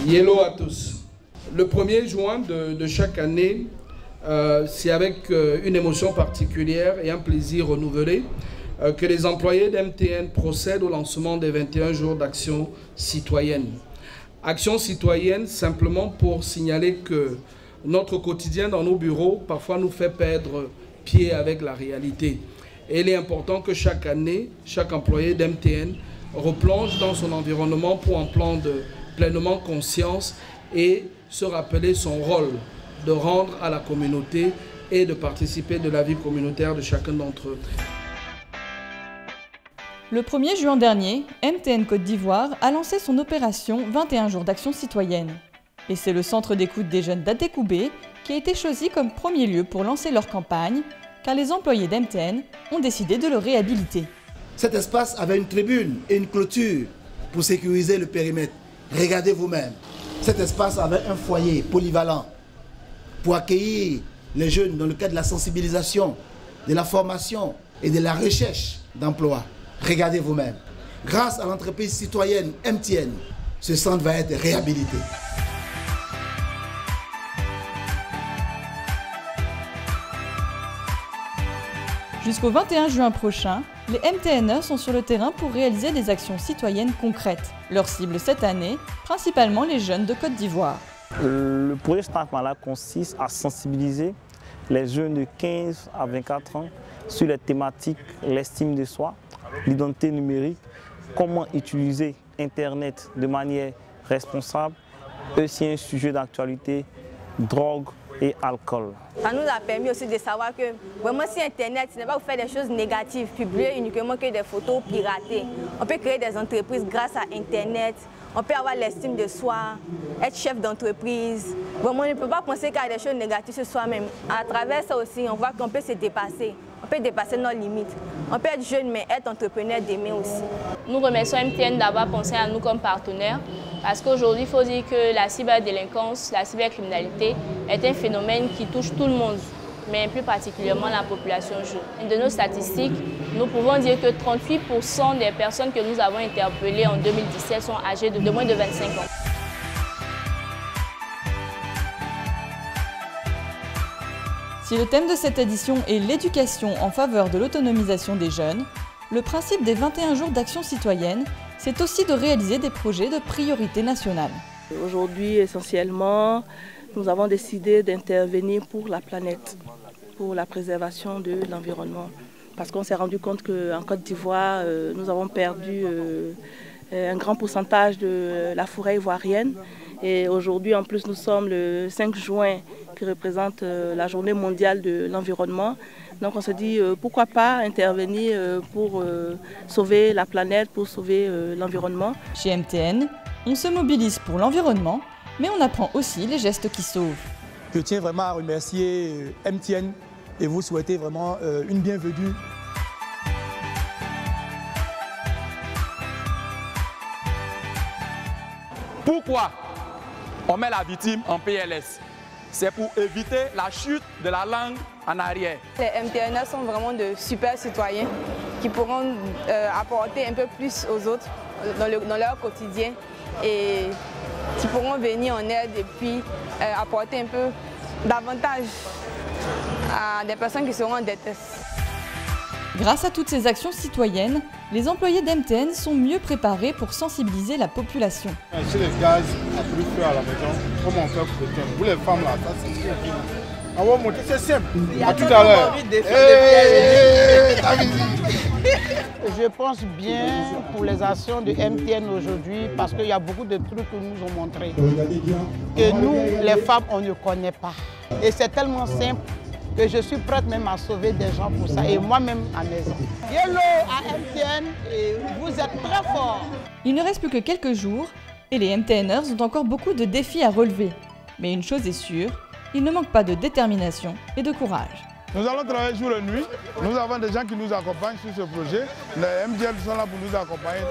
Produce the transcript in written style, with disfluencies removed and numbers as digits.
Hello à tous. Le 1er juin de chaque année, c'est avec une émotion particulière et un plaisir renouvelé que les employés d'MTN procèdent au lancement des 21 jours d'action citoyenne. Action citoyenne simplement pour signaler que notre quotidien dans nos bureaux parfois nous fait perdre pied avec la réalité. Et il est important que chaque année, chaque employé d'MTN replonge dans son environnement pour en prendre pleinement conscience et se rappeler son rôle de rendre à la communauté et de participer de la vie communautaire de chacun d'entre eux. Le 1er juin dernier, MTN Côte d'Ivoire a lancé son opération 21 jours d'action citoyenne. Et c'est le centre d'écoute des jeunes d'Atekoubé qui a été choisi comme premier lieu pour lancer leur campagne, car les employés d'MTN ont décidé de le réhabiliter. Cet espace avait une tribune et une clôture pour sécuriser le périmètre. Regardez vous-même. Cet espace avait un foyer polyvalent pour accueillir les jeunes dans le cadre de la sensibilisation, de la formation et de la recherche d'emploi. Regardez vous-même. Grâce à l'entreprise citoyenne MTN, ce centre va être réhabilité. Jusqu'au 21 juin prochain, les MTNers sont sur le terrain pour réaliser des actions citoyennes concrètes. Leur cible cette année, principalement les jeunes de Côte d'Ivoire. Le projet Start Malade consiste à sensibiliser les jeunes de 15 à 24 ans sur les thématiques, l'estime de soi, l'identité numérique, comment utiliser Internet de manière responsable, aussi un sujet d'actualité, drogue et alcool. Ça nous a permis aussi de savoir que vraiment si Internet, ce n'est pas pour faire des choses négatives, publier uniquement que des photos piratées. On peut créer des entreprises grâce à Internet, on peut avoir l'estime de soi, être chef d'entreprise. Vraiment, on ne peut pas penser qu'à des choses négatives sur soi-même. À travers ça aussi, on voit qu'on peut se dépasser, on peut dépasser nos limites. On peut être jeune mais être entrepreneur demain aussi. Nous remercions MTN d'avoir pensé à nous comme partenaires. Parce qu'aujourd'hui, il faut dire que la cyberdélinquance, la cybercriminalité est un phénomène qui touche tout le monde, mais plus particulièrement la population jeune. De nos statistiques, nous pouvons dire que 38% des personnes que nous avons interpellées en 2017 sont âgées de moins de 25 ans. Si le thème de cette édition est l'éducation en faveur de l'autonomisation des jeunes, le principe des 21 jours d'action citoyenne, c'est aussi de réaliser des projets de priorité nationale. Aujourd'hui, essentiellement, nous avons décidé d'intervenir pour la planète, pour la préservation de l'environnement. Parce qu'on s'est rendu compte qu'en Côte d'Ivoire, nous avons perdu un grand pourcentage de la forêt ivoirienne. Et aujourd'hui, en plus, nous sommes le 5 juin, qui représente la journée mondiale de l'environnement. Donc on se dit pourquoi pas intervenir pour sauver la planète, pour sauver l'environnement. Chez MTN, on se mobilise pour l'environnement, mais on apprend aussi les gestes qui sauvent. Je tiens vraiment à remercier MTN et vous souhaiter vraiment une bienvenue. Pourquoi on met la victime en PLS? C'est pour éviter la chute de la langue en arrière. Les MTNers sont vraiment de super citoyens qui pourront apporter un peu plus aux autres dans leur quotidien et qui pourront venir en aide et puis apporter un peu davantage à des personnes qui seront en détresse. Grâce à toutes ces actions citoyennes, les employés d'MTN sont mieux préparés pour sensibiliser la population. Si les gaz a pris feu à la maison, comment on fait pour éteindre? Vous les femmes là, ça c'est ce qu'on dit. On va monter, c'est simple. À tout à l'heure. Je pense bien pour les actions de MTN aujourd'hui parce qu'il y a beaucoup de trucs que nous ont montré. Que nous, les femmes, on ne connaît pas. Et c'est tellement simple que je suis prête même à sauver des gens pour ça, et moi-même à maison. Hello à MTN, et vous êtes très forts. Il ne reste plus que quelques jours, et les MTNers ont encore beaucoup de défis à relever. Mais une chose est sûre, il ne manque pas de détermination et de courage. Nous allons travailler jour et nuit. Nous avons des gens qui nous accompagnent sur ce projet. Les MTN sont là pour nous accompagner.